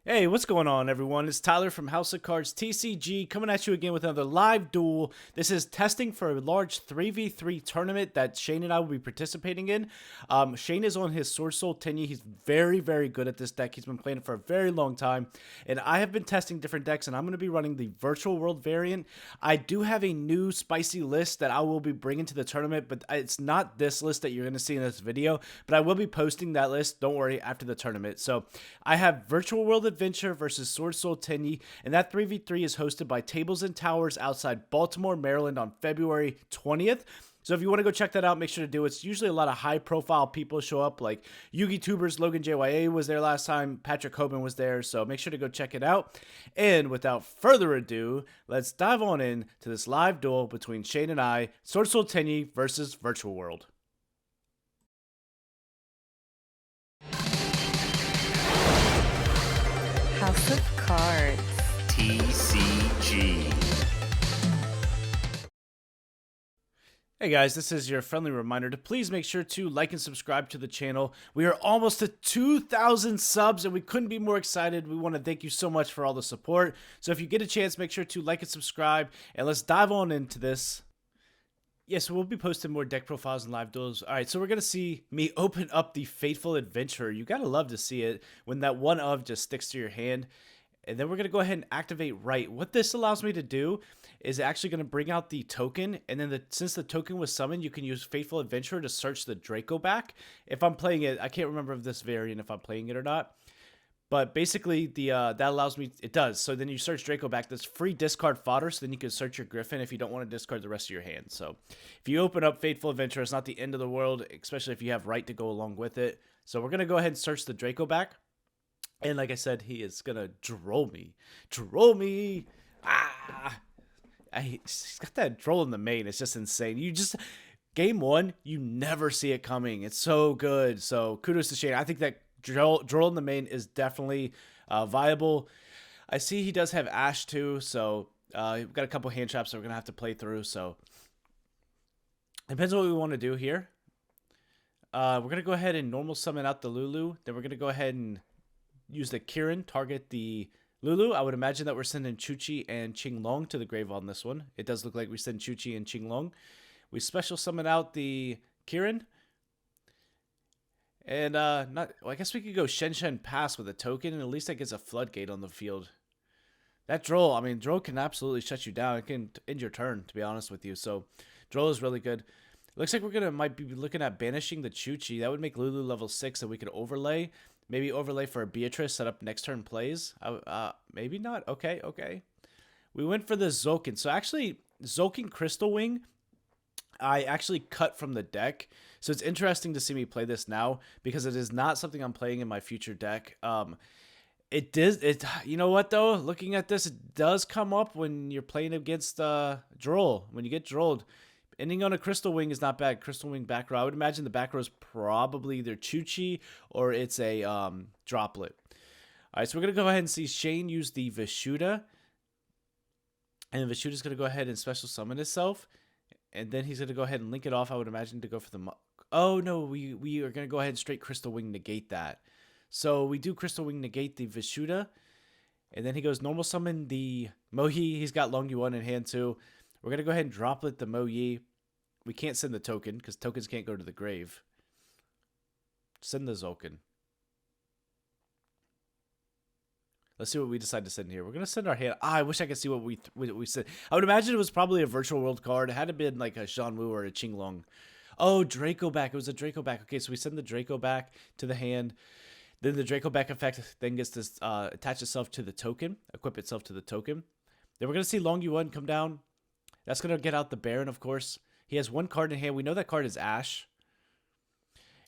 Hey, what's going on, everyone? It's Tyler from House of Cards TCG coming at you again with another live duel. This is testing for a large 3v3 tournament that Shane and I will be participating in. Shane is on his Swordsoul Tenyi. He's very, very good at this deck. He's been playing it for a very long time. And I have been testing different decks, and I'm going to be running the Virtual World variant. I do have a new spicy list that I will be bringing to the tournament, but it's not this list that you're going to see in this video. But I will be posting that list, don't worry, after the tournament. So I have Virtual World Adventure versus Swordsoul Tenyi, and that 3v3 is hosted by Tables and Towers outside Baltimore, Maryland on February 20th. So if you want to go check that out, make sure to do it. It's usually a lot of high-profile people show up, like Yugi Tubers, Logan JYA was there last time, Patrick Hoban was there, so make sure to go check it out. And without further ado, let's dive on in to this live duel between Shane and I, Swordsoul Tenyi versus Virtual World. House of Cards. TCG. Hey guys, this is your friendly reminder to please make sure to like and subscribe to the channel. We are almost to 2,000 subs and we couldn't be more excited. We want to thank you so much for all the support. So if you get a chance, make sure to like and subscribe, and let's dive on into this. Yes, we'll be posting more deck profiles and live duels. All right, so we're going to see me open up the Fateful Adventurer. You got to love to see it when that one of just sticks to your hand. And then we're going to go ahead and activate right. What this allows me to do is actually going to bring out the token. And then since the token was summoned, you can use Fateful Adventurer to search the Draco back. If I'm playing it, I can't remember if this variant, if I'm playing it or not. But basically, that allows me, it does. So then you search Draco back. That's free discard fodder, so then you can search your Griffin if you don't want to discard the rest of your hand. So if you open up Fateful Adventure, it's not the end of the world, especially if you have right to go along with it. So we're going to go ahead and search the Draco back. And like I said, he is going to droll me. Droll me. Ah! He's got that droll in the main. It's just insane. Game one, you never see it coming. It's so good. So kudos to Shane. I think that droll in the main is definitely viable. I see he does have Ash too, so we've got a couple hand traps that we're gonna have to play through. So depends on what we want to do here. We're gonna go ahead and normal summon out the Lulu. Then we're gonna go ahead and use the Kirin, target the Lulu. I would imagine that we're sending Chuchi and Qinglong to the grave on this one. It does look like we send Chuchi and Qinglong. We special summon out the Kirin. And well, I guess we could go Shen Pass with a token, and at least that gets a floodgate on the field. That Droll, I mean, Droll can absolutely shut you down. It can end your turn, to be honest with you. So Droll is really good. Looks like we're might be looking at banishing the Chuchi. That would make Lulu level 6, and we could overlay. Maybe overlay for a Beatrice, set up next turn plays. Maybe not. Okay. We went for the Zolkin. So actually, Zolkin Crystal Wing, I actually cut from the deck. So it's interesting to see me play this now because it is not something I'm playing in my future deck. You know what though? Looking at this, it does come up when you're playing against Droll. When you get Drolled, ending on a Crystal Wing is not bad. Crystal Wing back row. I would imagine the back row is probably either Chuchi or it's a Droplet. All right, so we're gonna go ahead and see Shane use the Vishuda, and Vishuta's gonna go ahead and special summon itself. And then he's going to go ahead and link it off, I would imagine, to go for the... Oh, no, we are going to go ahead and straight Crystal Wing negate that. So we do Crystal Wing negate the Vishuda. And then he goes normal summon the Mohi. He's got Long Yuan in hand, too. We're going to go ahead and droplet the Moyi. We can't send the token, because tokens can't go to the grave. Send the Zolkin. Let's see what we decide to send here. We're going to send our hand. I wish I could see what we sent. I would imagine it was probably a Virtual World card. It had to been like a Shanwu or a Qinglong. Oh, Draco back. It was a Draco back. Okay, so we send the Draco back to the hand. Then the Draco back effect then gets to attach itself to the token, equip itself to the token. Then we're going to see Long Yuan come down. That's going to get out the Baron, of course. He has one card in hand. We know that card is Ash.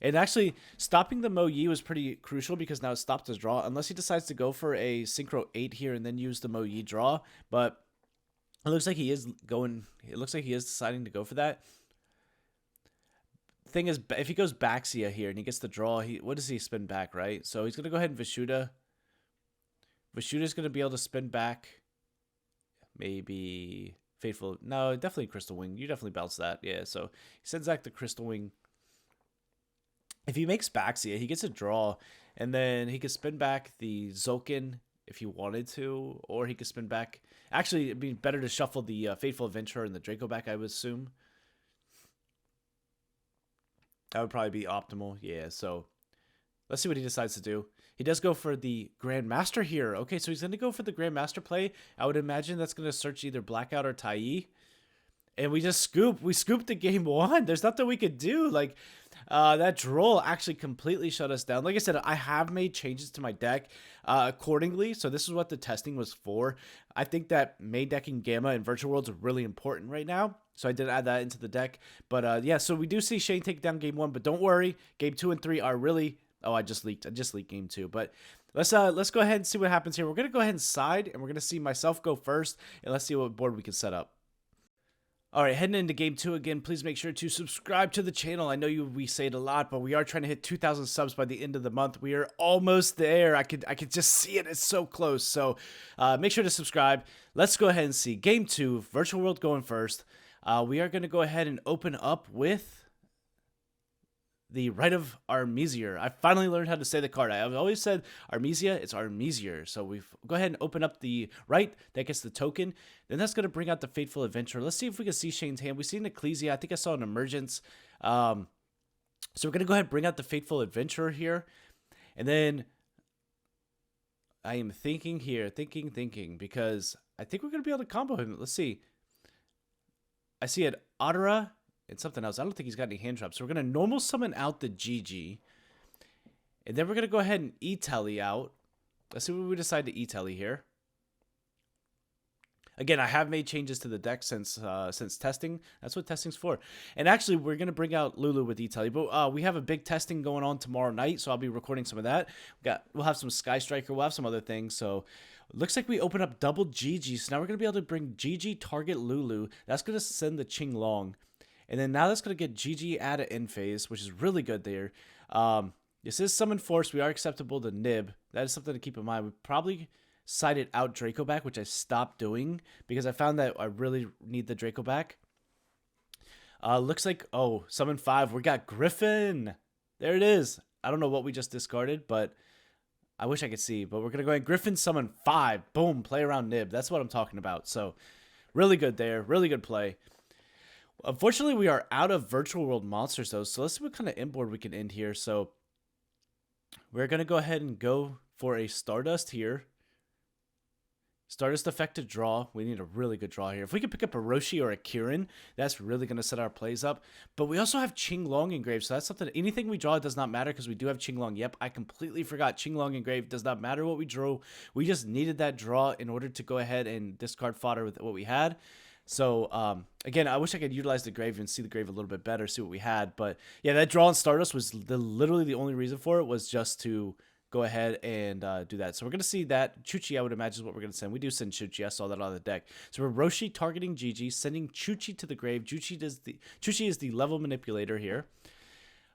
And actually, stopping the Mo Yi was pretty crucial because now it stopped his draw. Unless he decides to go for a Synchro 8 here and then use the Mo Yi draw. But it looks like he is going... It looks like he is deciding to go for that. Thing is, if he goes Baxia here and he gets the draw, what does he spin back, right? So he's going to go ahead and Vishuda. Vishuda's going to be able to spin back. Maybe... Fateful... No, definitely Crystal Wing. You definitely bounce that. Yeah, so he sends back the Crystal Wing. If he makes Baxia, he gets a draw, And then he could spin back the Zulkin if he wanted to, or he could spin back. Actually, it'd be better to shuffle the Fateful Adventurer and the Draco back, I would assume. That would probably be optimal. Yeah, so let's see what he decides to do. He does go for the Grandmaster here. Okay, so he's going to go for the Grandmaster play. I would imagine that's going to search either Blackout or Tenyi. And we just scoop. We scooped the game one. There's nothing we could do. Like, that droll actually completely shut us down. Like I said, I have made changes to my deck accordingly. So this is what the testing was for. I think that main decking Gamma and Virtual Worlds are really important right now. So I did add that into the deck. But yeah, so we do see Shane take down game one. But don't worry, game 2 and 3 are really... Oh, I just leaked game 2. But let's go ahead and see what happens here. We're going to go ahead and side. And we're going to see myself go first. And let's see what board we can set up. All right, heading into game 2 again, please make sure to subscribe to the channel. I know we say it a lot, but we are trying to hit 2,000 subs by the end of the month. We are almost there. I could just see it. It's so close. So make sure to subscribe. Let's go ahead and see game 2, Virtual World going first. We are going to go ahead and open up with the Rite of Armesier. I finally learned how to say the card. I've always said Armesia. It's Armesier. So we go ahead and open up the Rite. That gets the token. Then that's going to bring out the Fateful Adventurer. Let's see if we can see Shane's hand. We see an Ecclesia. I think I saw an Emergence. So we're going to go ahead and bring out the Fateful Adventurer here. And then I am thinking here, thinking, because I think we're going to be able to combo him. Let's see. I see an Adara and something else. I don't think he's got any hand traps. So we're going to normal summon out the GG. And then we're going to go ahead and E-Telly out. Let's see what we decide to E-Telly here. Again, I have made changes to the deck since testing. That's what testing's for. And actually, we're going to bring out Lulu with E-Telly. But we have a big testing going on tomorrow night, so I'll be recording some of that. We'll have some Sky Striker. We'll have some other things. So looks like we open up double GG. So now we're going to be able to bring GG target Lulu. That's going to send the Qing Long. And then now that's going to get GG out of end phase, which is really good there. This is Summon Force. We are acceptable to Nib. That is something to keep in mind. We probably sided out Draco back, which I stopped doing because I found that I really need the Draco back. Looks like, oh, Summon 5. We got Griffin. There it is. I don't know what we just discarded, but I wish I could see. But we're going to go ahead and Griffin Summon 5. Boom. Play around Nib. That's what I'm talking about. So really good there. Really good play. Unfortunately, we are out of Virtual World monsters, though, so let's see what kind of inboard we can end here. So we're going to go ahead and go for a Stardust here. Stardust effect to draw. We need a really good draw here. If we could pick up a Roshi or a Kirin, that's really going to set our plays up. But we also have Qing Long engraved, so that's something. Anything we draw does not matter because we do have Qing Long. Yep, I completely forgot Qing Long engraved. Does not matter what we drew. We just needed that draw in order to go ahead and discard fodder with what we had. So, again, I wish I could utilize the grave and see the grave a little bit better, see what we had. But, yeah, that draw on Stardust was literally the only reason for it was just to go ahead and do that. So we're going to see that. Chuchi, I would imagine, is what we're going to send. We do send Chuchi. I saw that on the deck. So we're Roshi targeting GG, sending Chuchi to the grave. Chuchi is the level manipulator here.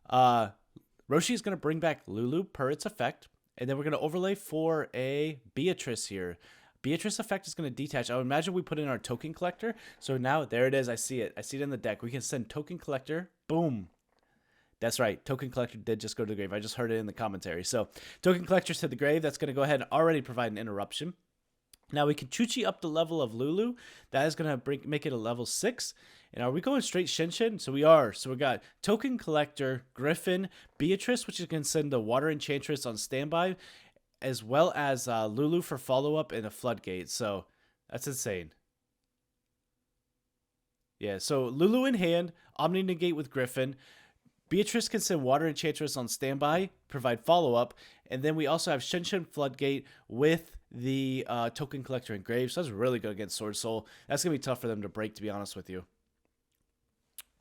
Roshi is going to bring back Lulu per its effect. And then we're going to overlay for a Beatrice here. Beatrice effect is going to detach. I would imagine we put in our token collector. So now, there it is. I see it. I see it in the deck. We can send token collector. Boom. That's right. Token collector did just go to the grave. I just heard it in the commentary. So token collector to the grave. That's going to go ahead and already provide an interruption. Now we can Chuchi up the level of Lulu. That is going to make it a level 6. And are we going straight Shinshin? So we are. So we got token collector, Griffin, Beatrice, which is going to send the water enchantress on standby, as well as Lulu for follow-up and a floodgate. So that's insane. Yeah, so Lulu in hand, Omni negate with Griffin. Beatrice can send Water Enchantress on standby, provide follow-up. And then we also have Shinshin Floodgate with the Token Collector engraved. So that's really good against Sword Soul. That's going to be tough for them to break, to be honest with you.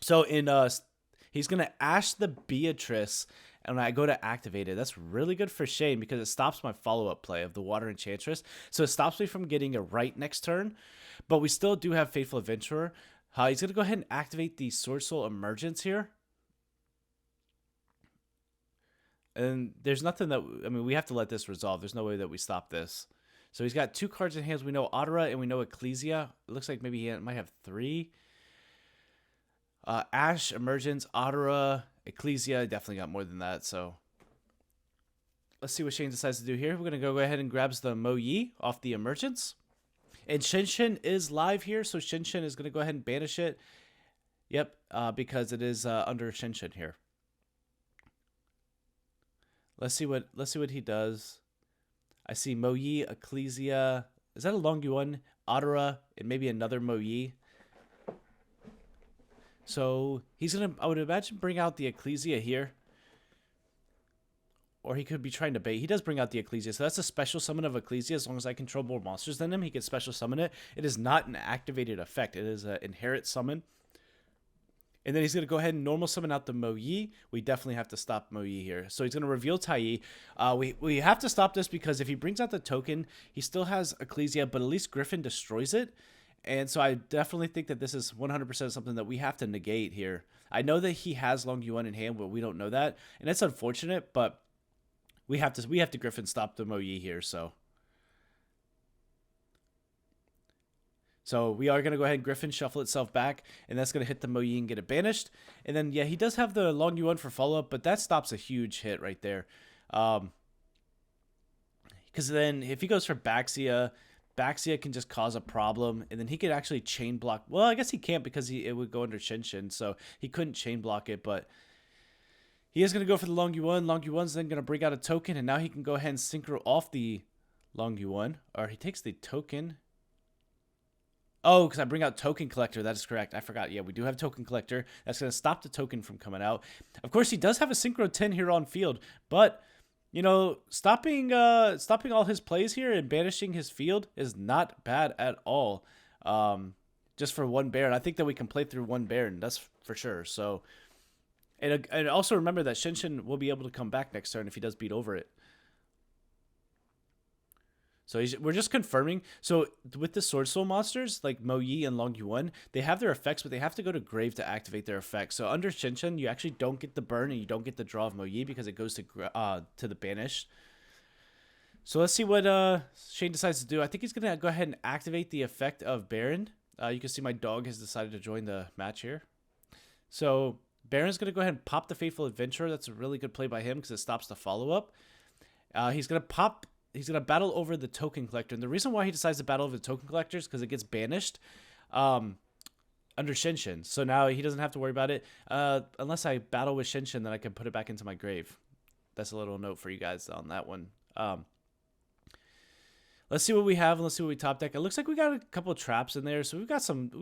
So he's going to Ash the Beatrice, and when I go to activate it, that's really good for Shane because it stops my follow-up play of the Water Enchantress. So it stops me from getting a right next turn, but we still do have Faithful Adventurer. He's going to go ahead and activate the Sword Soul Emergence here. And there's nothing that, I mean, we have to let this resolve. There's no way that we stop this. So he's got 2 cards in hands. We know Adara and we know Ecclesia. It looks like maybe he might have 3. Ash, Emergence, Adara, Ecclesia. Definitely got more than that, so. let's see what Shane decides to do here. We're going to go ahead and grabs the Mo Yi off the emergence. And Shinshin is live here, so Shinshin is going to go ahead and banish it. Yep, because it is under Shinshin here. Let's see what he does. I see Mo Yi, Ecclesia. Is that a Long Yuan? Adara, and maybe another Mo Yi. So he's going to, I would imagine, bring out the Ecclesia here. Or he could be trying to bait. He does bring out the Ecclesia. So that's a special summon of Ecclesia. As long as I control more monsters than him, he can special summon it. It is not an activated effect. It is an inherit summon. And then he's going to go ahead and normal summon out the Mo Yi. We definitely have to stop Mo Yi here. So he's going to reveal Tenyi. We have to stop this because if he brings out the token, he still has Ecclesia, but at least Griffin destroys it. And so I definitely think that this is 100% something that we have to negate here. I know that he has Long Yuan in hand, but we don't know that. And it's unfortunate, but we have to Griffin stop the Mo Yi here, so we are going to go ahead and Griffin shuffle itself back, and that's going to hit the Mo Yi and get it banished. And then, yeah, he does have the Long Yuan for follow-up, but that stops a huge hit right there. Because then if he goes for Baxia can just cause a problem, and then he could actually chain block. Well, I guess he can't because it would go under Shinshin, so he couldn't chain block it, but he is going to go for the Long Yuan. Long Yuan's then going to bring out a token, and now he can go ahead and synchro off the Long Yuan. Or he takes the token. Oh, because I bring out Token Collector. That is correct. I forgot. Yeah, we do have Token Collector. That's going to stop the token from coming out. Of course, he does have a Synchro 10 here on field, but, you know, stopping all his plays here and banishing his field is not bad at all. Just for one Baron. I think that we can play through one Baron. That's for sure. So, and also remember that Shinshin will be able to come back next turn if he does beat over it. So we're just confirming. So with the Sword Soul monsters, like Mo Yi and Long Yuan, they have their effects, but they have to go to Grave to activate their effects. So under Shinshin, you actually don't get the burn and you don't get the draw of Mo Yi because it goes to the banish. So let's see what Shane decides to do. I think he's going to go ahead and activate the effect of Baron. You can see my dog has decided to join the match here. So Baron's going to go ahead and pop the Faithful Adventurer. That's a really good play by him because it stops the follow-up. He's going to battle over the Token Collector. And the reason why he decides to battle over the Token Collector is because it gets banished under Shinshin. So now he doesn't have to worry about it. Unless I battle with Shinshin, then I can put it back into my grave. That's a little note for you guys on that one. Let's see what we have and let's see what we top deck. It looks like we got a couple of traps in there. So we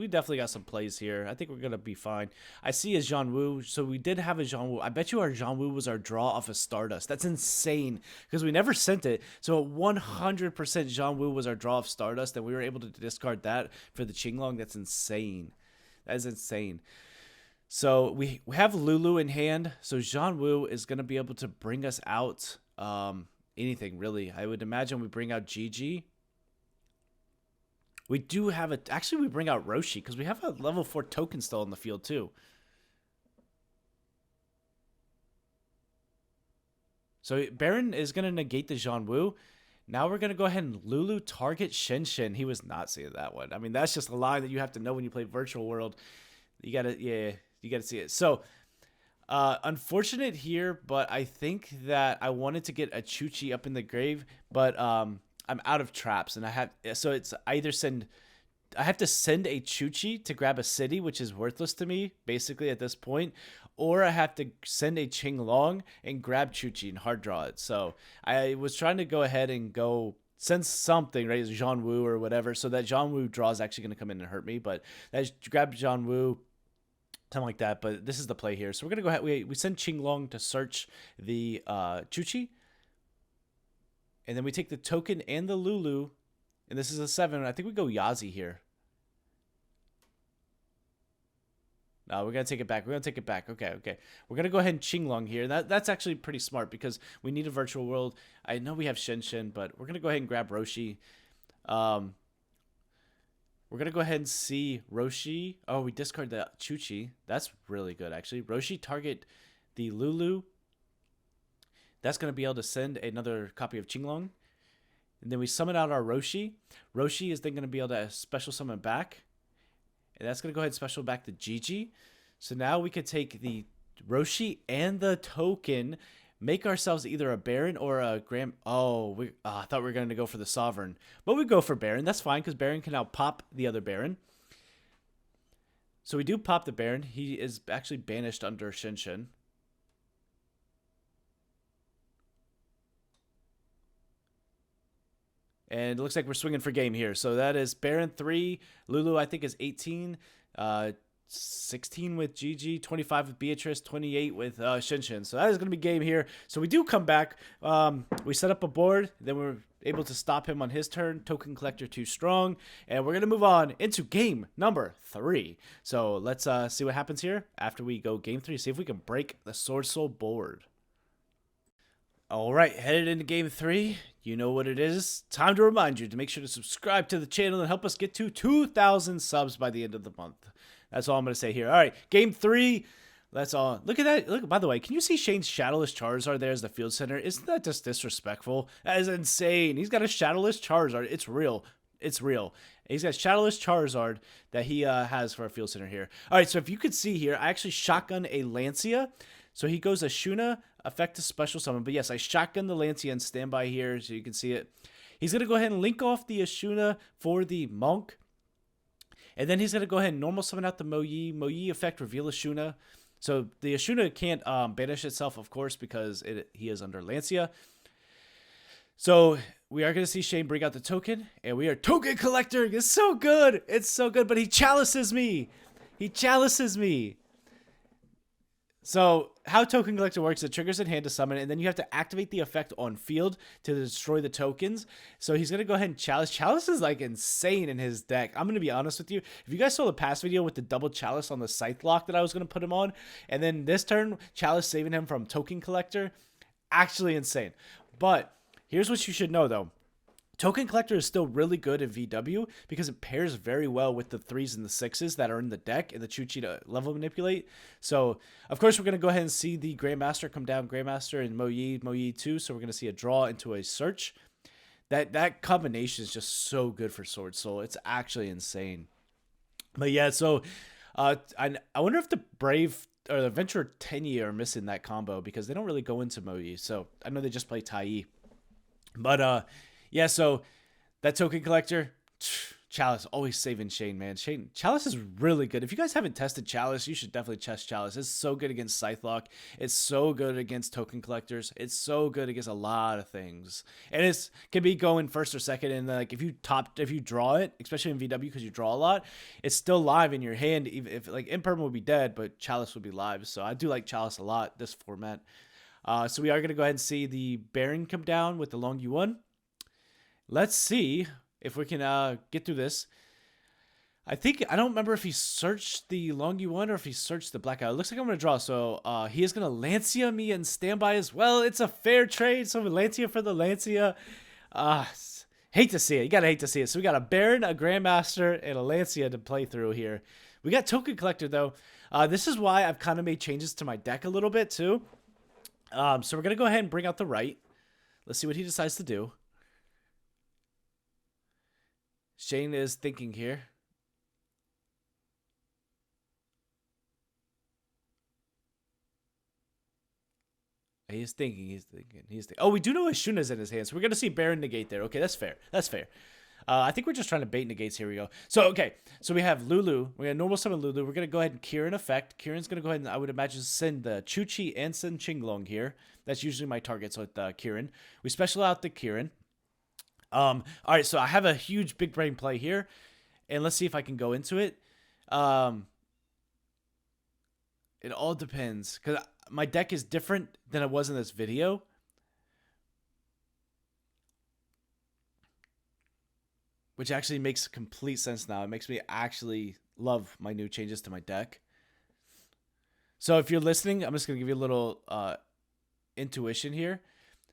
definitely got some plays here. I think we're going to be fine. I see a Jean Wu. So we did have a Jean Wu. I bet you our Jean Wu was our draw off of Stardust. That's insane because we never sent it. So 100% Jean Wu was our draw of Stardust and we were able to discard that for the Qinglong. That's insane. That is insane. So we have Lulu in hand. So Jean Wu is going to be able to bring us out anything really. I would imagine we bring out Gigi. We do have actually we bring out Roshi because we have a level 4 token still in the field too. So Baron is going to negate the Jean Wu. Now we're going to go ahead and Lulu target Shinshin. He was not seeing that one. I mean, that's just a line that you have to know when you play Virtual World. You got to see it. So unfortunate here, but I think that I wanted to get a Chuchi up in the grave, but I'm out of traps, and I have to send a Chuchi to grab a city, which is worthless to me basically at this point, or I have to send a Qinglong and grab Chuchi and hard draw it. So I was trying to go ahead and send something, right, Jean Wu or whatever, so that Jean Wu draw is actually going to come in and hurt me, but I grab Jean Wu. Something like that, but this is the play here. So we're going to go ahead. We send Qinglong to search the Chuchi. And then we take the token and the Lulu. And this is a 7. I think we go Yazi here. No, we're going to take it back. Okay. We're going to go ahead and Qinglong here. That's actually pretty smart because we need a Virtual World. I know we have Shinshin, but we're going to go ahead and grab Roshi. We're going to go ahead and see Roshi. Oh, we discard the Chuchi. That's really good, actually. Roshi target the Lulu. That's going to be able to send another copy of Qinglong. And then we summon out our Roshi. Roshi is then going to be able to special summon back. And that's going to go ahead and special back the Gigi. So now we could take the Roshi and the token, make ourselves either a Baron or a Grand. Oh, I thought we were going to go for the Sovereign. But we go for Baron. That's fine because Baron can now pop the other Baron. So we do pop the Baron. He is actually banished under Shinshin. And it looks like we're swinging for game here. So that is Baron 3. Lulu, I think, is 18. 16 with Gigi, 25 with Beatrice, 28 with Shinshin. So that is going to be game here. So we do come back. We set up a board. Then we're able to stop him on his turn. Token Collector too strong. And we're going to move on into game number 3. So let's see what happens here after we go game 3. See if we can break the Swordsoul board. All right, headed into game 3. You know what it is. Time to remind you to make sure to subscribe to the channel and help us get to 2,000 subs by the end of the month. That's all I'm going to say here. All right, game 3. Let's all look at that. Look, by the way, can you see Shane's Shadowless Charizard there as the field center? Isn't that just disrespectful? That is insane. He's got a Shadowless Charizard. It's real. It's real. He's got Shadowless Charizard that he has for a field center here. All right, so if you could see here, I actually shotgun a Lancia. So he goes a Shuna, effect to special summon. But yes, I shotgun the Lancia and stand by here so you can see it. He's going to go ahead and link off the Ashuna for the Monk. And then he's going to go ahead and normal summon out the Moyi. Moyi effect, reveal Ashuna. So the Ashuna can't banish itself, of course, because he is under Lancia. So we are going to see Shane bring out the token. And we are token collecting. It's so good. It's so good. But he chalices me. He chalices me. So how Token Collector works, it triggers in hand to summon, and then you have to activate the effect on field to destroy the tokens. So he's going to go ahead and Chalice. Chalice is like insane in his deck. I'm going to be honest with you. If you guys saw the past video with the double Chalice on the Scythe lock that I was going to put him on, and then this turn, Chalice saving him from Token Collector, actually insane. But here's what you should know though. Token Collector is still really good in VW because it pairs very well with the 3s and the 6s that are in the deck and the Chuchi to level manipulate. So, of course, we're going to go ahead and see the Grandmaster come down. Grandmaster and Moyi 2. So, we're going to see a draw into a search. That combination is just so good for Swordsoul. It's actually insane. But yeah, so I wonder if the Brave or the Adventurer Tenyi are missing that combo because they don't really go into Moyi. So, I know they just play Tai. But, yeah, so that Token Collector, Chalice, always saving Shane, man. Chalice is really good. If you guys haven't tested Chalice, you should definitely test Chalice. It's so good against Scythe Lock. It's so good against Token Collectors. It's so good against a lot of things. And it can be going first or second. And like if you draw it, especially in VW because you draw a lot, it's still live in your hand. Even if like Imperm would be dead, but Chalice would be live. So I do like Chalice a lot, this format. So we are going to go ahead and see the Baron come down with the Long U1. Let's see if we can get through this. I don't remember if he searched the Long U1 or if he searched the Blackout. It looks like I'm going to draw. So he is going to Lancia me and standby as well. It's a fair trade. So Lancia for the Lancia. Hate to see it. You got to hate to see it. So we got a Baron, a Grandmaster, and a Lancia to play through here. We got Token Collector, though. This is why I've kind of made changes to my deck a little bit, too. So we're going to go ahead and bring out the right. Let's see what he decides to do. Shane is thinking here. He's thinking. Oh, we do know Ashuna's in his hand, so we're going to see Baron negate there. Okay, that's fair. That's fair. I think we're just trying to bait negates. Here we go. So, okay. So we have Lulu. We're going to normal summon Lulu. We're going to go ahead and Kieran effect. Kieran's going to go ahead and, I would imagine, send the Chuchi and send Qinglong here. That's usually my targets with Kieran. We special out the Kieran. All right, so I have a huge big brain play here, and let's see if I can go into it. It all depends, because my deck is different than it was in this video. Which actually makes complete sense now. It makes me actually love my new changes to my deck. So if you're listening, I'm just going to give you a little intuition here.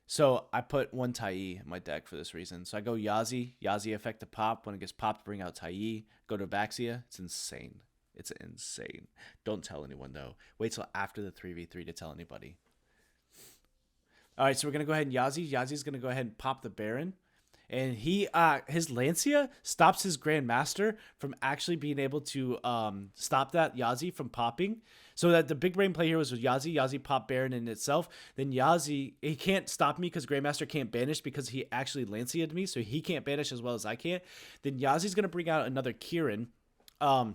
So I put one Tai in my deck for this reason. So I go Yazi effect to pop. When it gets popped, bring out Tai. Go to Baxia. It's insane. It's insane. Don't tell anyone, though. Wait till after the 3v3 to tell anybody. All right, so we're going to go ahead and Yazi. Yazi's going to go ahead and pop the Baron. and he his Lancia stops his Grandmaster from actually being able to stop that Yazi from popping. So that the big brain play here was with Yazi. Yazi popped Baron in itself. Then Yazi, he can't stop me because Grandmaster can't banish because he actually Lancia'd me, so he can't banish as well as I can't. Then Yazi's going to bring out another Kieran. And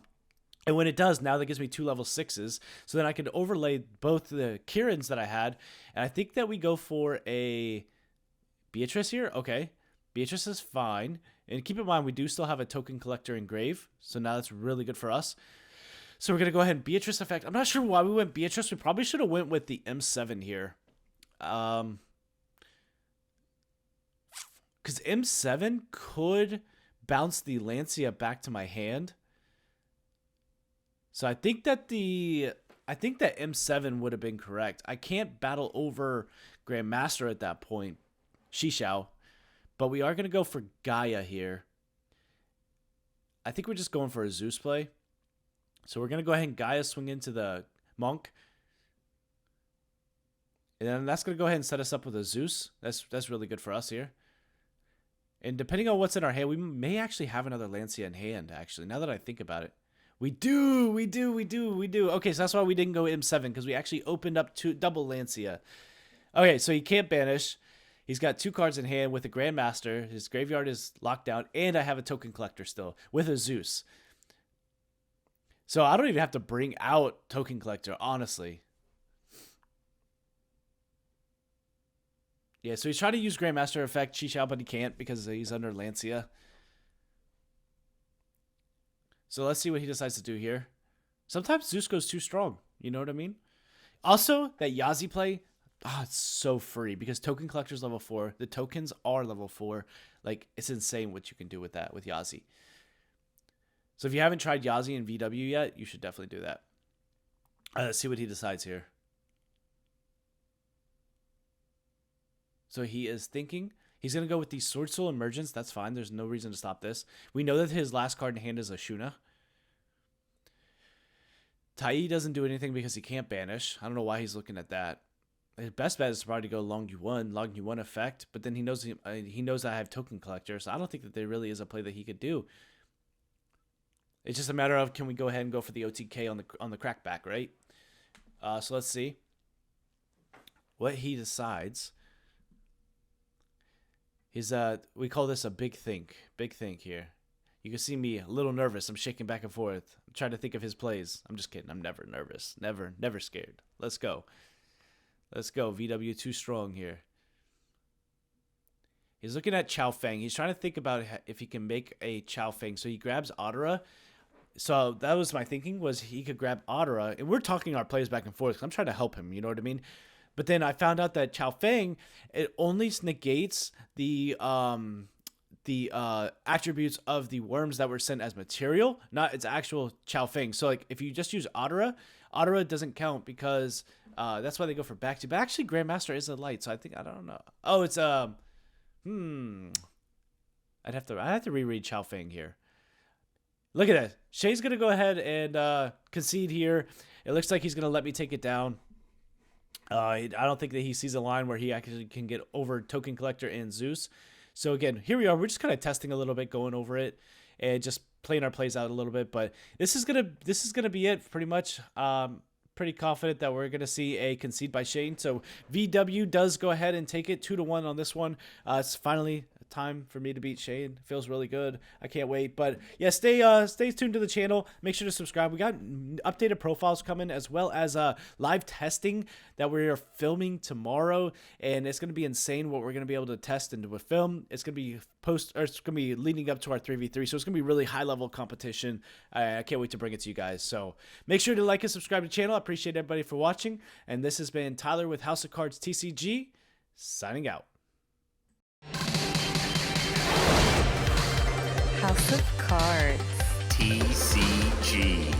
when it does, now that gives me 2 level 6s. So then I can overlay both the Kierans that I had. And I think that we go for a Beatrice here. Okay. Beatrice is fine. And keep in mind, we do still have a token collector in Grave. So now that's really good for us. So we're going to go ahead and Beatrice effect. I'm not sure why we went Beatrice. We probably should have went with the M7 here. Because M7 could bounce the Lancia back to my hand. So I think that M7 would have been correct. I can't battle over Grandmaster at that point. Shishao. But we are going to go for Gaia here. I think we're just going for a Zeus play. So we're going to go ahead and Gaia swing into the Monk. And then that's going to go ahead and set us up with a Zeus. That's really good for us here. And depending on what's in our hand, we may actually have another Lancia in hand, actually, now that I think about it. We do. Okay, so that's why we didn't go M7, because we actually opened up double Lancia. Okay, so he can't banish. He's got 2 cards in hand with a Grandmaster. His graveyard is locked down, and I have a token collector still with a Zeus. So I don't even have to bring out token collector, honestly. Yeah, so he's trying to use Grandmaster effect Shishao, but he can't because he's under Lancia. So let's see what he decides to do here. Sometimes Zeus goes too strong. You know what I mean? Also, that Yazi play, it's so free because token collector's level 4. The tokens are level 4. Like, it's insane what you can do with that, with Yazi. So if you haven't tried Yazi in VW yet, you should definitely do that. Let's see what he decides here. So he is thinking. He's going to go with the Swordsoul Emergence. That's fine. There's no reason to stop this. We know that his last card in hand is a Shuna. Tai doesn't do anything because he can't banish. I don't know why he's looking at that. His best bet is to probably go Long Yuan effect. But then he knows I have Token Collector. So I don't think that there really is a play that he could do. It's just a matter of, can we go ahead and go for the OTK on the crackback, right? So let's see what he decides. We call this a big think here. You can see me a little nervous. I'm shaking back and forth. I'm trying to think of his plays. I'm just kidding. I'm never nervous. Never scared. Let's go. VW too strong here. He's looking at Chao Feng. He's trying to think about if he can make a Chao Feng. So he grabs Adara. So that was my thinking, was he could grab Adara. And we're talking our plays back and forth because I'm trying to help him. You know what I mean? But then I found out that Chao Feng, it only negates the attributes of the worms that were sent as material, not its actual Chao Feng. So like if you just use Adara doesn't count because that's why they go for back to. But actually Grandmaster is a light, so I don't know. Oh, it's I'd have to reread Chao Feng here. Look at that. Shay's gonna go ahead and concede here. It looks like he's gonna let me take it down. I don't think that he sees a line where he actually can get over Token Collector and Zeus. So again, here we are. We're just kind of testing a little bit, going over it, and just playing our plays out a little bit. But this is gonna be it pretty much. Pretty confident that we're gonna see a concede by Shane. So VW does go ahead and take it 2-1 on this one. It's finally time for me to beat Shane. Feels really good. I can't wait. But yeah, stay tuned to the channel. Make sure to subscribe. We got updated profiles coming, as well as live testing that we're filming tomorrow, and it's gonna be insane what we're gonna be able to test into a film. It's gonna be it's gonna be leading up to our 3v3, so it's gonna be really high level competition. I can't wait to bring it to you guys. So make sure to like and subscribe to the channel. I appreciate everybody for watching, and this has been Tyler with House of Cards TCG, signing out. House of Cards. TCG.